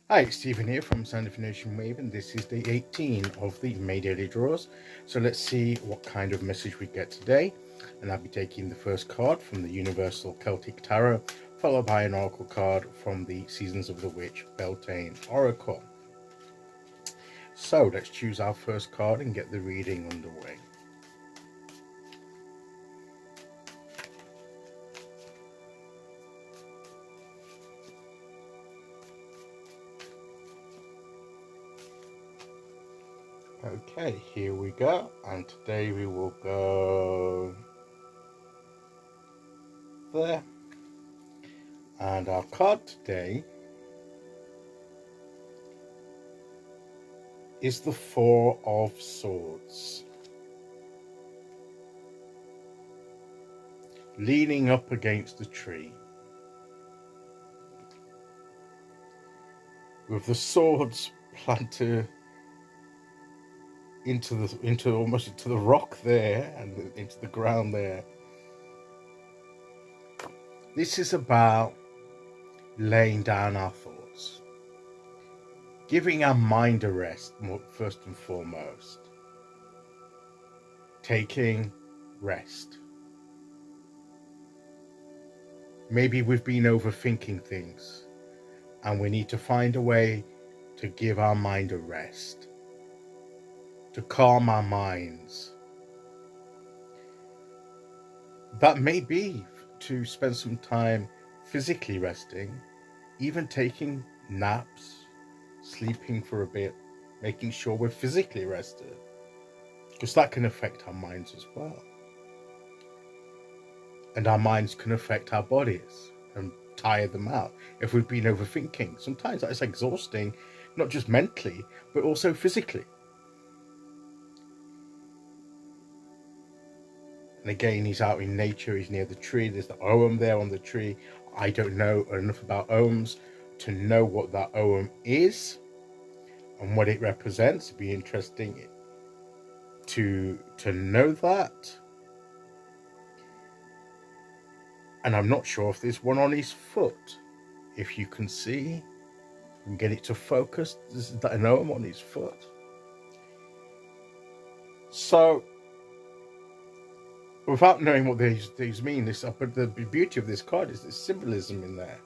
Hi, it's Stephen here from Sound of Nation Wave, and this is day 18 of the May Daily Draws. So let's see what kind of message we get today. And I'll be taking the first card from the Universal Celtic Tarot, followed by an oracle card from the Seasons of the Witch Beltane Oracle. So let's choose our first card and get the reading underway. Okay, here we go, and today we will go there. And our card today is the Four of Swords. Leaning up against the tree, with the swords planted almost into the rock there and into the ground there. This is about laying down our thoughts, giving our mind a rest, first and foremost, taking rest. Maybe we've been overthinking things and we need to find a way to give our mind a rest, to calm our minds. That may be to spend some time physically resting, even taking naps, sleeping for a bit, making sure we're physically rested, because that can affect our minds as well. And our minds can affect our bodies and tire them out if we've been overthinking. Sometimes that's exhausting, not just mentally, but also physically. And again, he's out in nature, he's near the tree, there's the ogham there on the tree. I don't know enough about oghams to know what that ogham is and what it represents. It'd be interesting to know that. And I'm not sure if there's one on his foot. If you can see and get it to focus, is that an ogham on his foot? So, without knowing what these mean, but the beauty of this card is there's symbolism in there.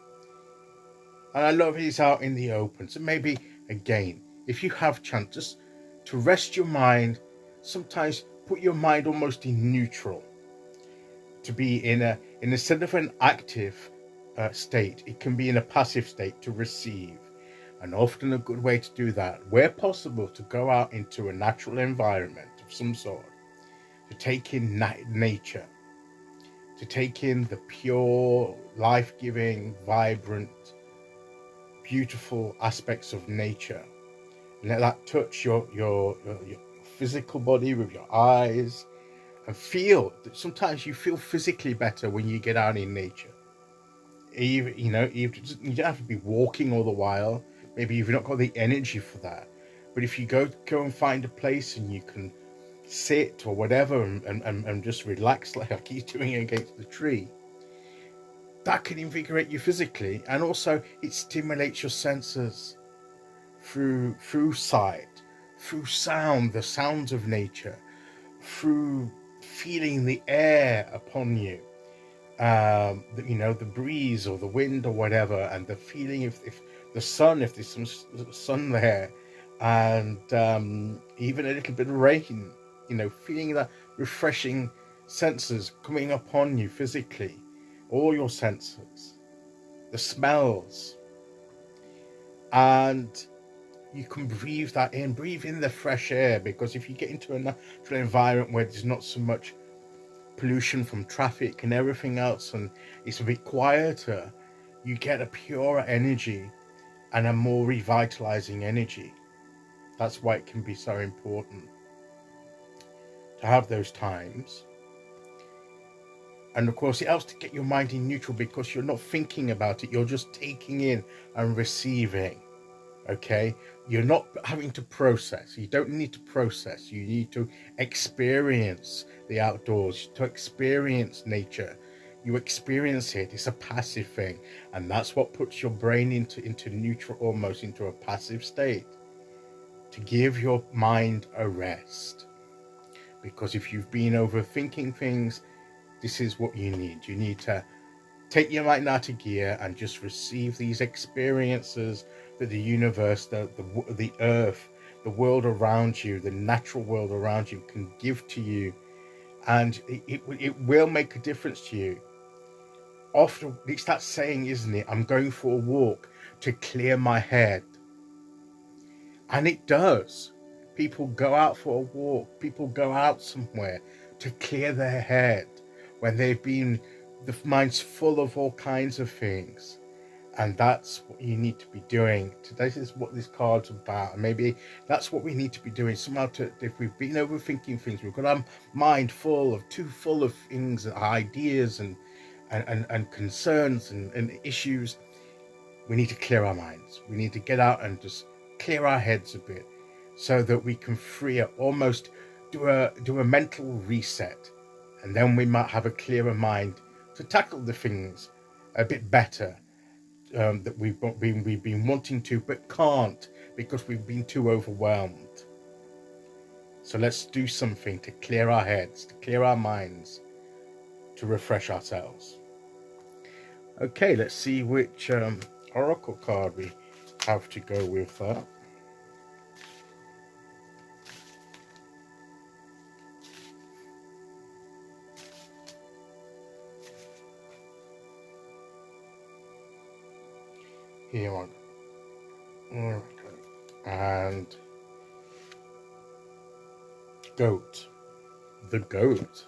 And I love he's out in the open. So maybe, again, if you have chance, just to rest your mind, sometimes put your mind almost in neutral. To be instead of an active state, it can be in a passive state to receive. And often a good way to do that, where possible, to go out into a natural environment of some sort, to take in nature, to take in the pure, life-giving, vibrant, beautiful aspects of nature. And let that touch your physical body with your eyes, and feel that sometimes you feel physically better when you get out in nature. Even you don't have to be walking all the while. Maybe you've not got the energy for that. But if you go and find a place and you can sit or whatever and just relax like he's doing against the tree, that can invigorate you physically, and also it stimulates your senses through sight, through sound, the sounds of nature, through feeling the air upon you, the breeze or the wind or whatever, and the feeling if the sun, if there's some sun there, and even a little bit of rain, feeling that refreshing senses coming upon you physically, all your senses, the smells, and you can breathe that in, breathe in the fresh air, because if you get into a natural environment where there's not so much pollution from traffic and everything else, and it's a bit quieter, you get a purer energy and a more revitalizing energy. That's why it can be so important to have those times. And of course, it helps to get your mind in neutral, because you're not thinking about it, you're just taking in and receiving. Okay, you're not having to process. You don't need to process. You need to experience the outdoors, to experience nature, You experience it. It's a passive thing, and that's what puts your brain into neutral, almost into a passive state, to give your mind a rest. Because if you've been overthinking things, this is what you need. You need to take your mind out of gear and just receive these experiences that the universe, the earth, the world around you, the natural world around you can give to you, and it will make a difference to you. Often it's that saying, isn't it? I'm going for a walk to clear my head. And it does. People go out for a walk. People go out somewhere to clear their head when they've been, the mind's full of all kinds of things. And that's what you need to be doing. Today is what this card's about. And maybe that's what we need to be doing. Somehow, if we've been overthinking things, we've got our mind too full of things, ideas and concerns and issues. We need to clear our minds. We need to get out and just clear our heads a bit, so that we can free up, almost do a mental reset, and then we might have a clearer mind to tackle the things a bit better, that we've been wanting to but can't, because we've been too overwhelmed. So let's do something to clear our heads, to clear our minds, to refresh ourselves. Okay, let's see which oracle card we have to go with that. Here on. Okay. And goat. The goat.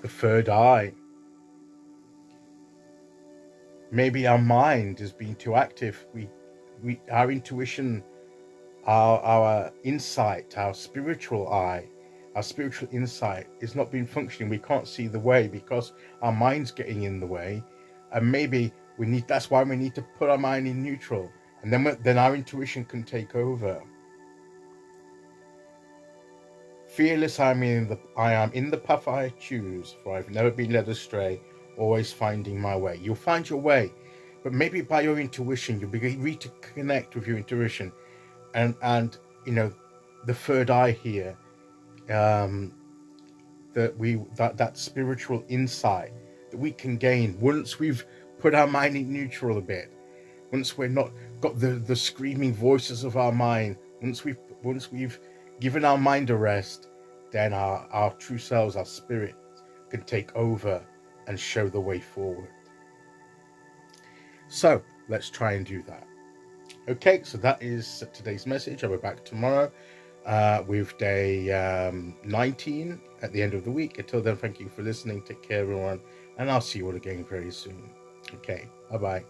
The third eye. Maybe our mind has been too active. Our intuition, our insight, our spiritual eye, our spiritual insight is not been functioning. We can't see the way because our mind's getting in the way, and maybe that's why we need to put our mind in neutral, and then our intuition can take over. Fearless, I am in the path I choose, for I've never been led astray, always finding my way. You'll find your way, but maybe by your intuition, you'll be to connect with your intuition, and the third eye here, that spiritual insight that we can gain once we've put our mind in neutral a bit, once we're not got the screaming voices of our mind, once we've given our mind a rest, then our true selves, our spirit, can take over and show the way forward. So let's try and do that. Okay, so that is today's message. I'll be back tomorrow with day 19 at the end of the week. Until then, thank you for listening. Take care, everyone, and I'll see you all again very soon. Okay, bye-bye.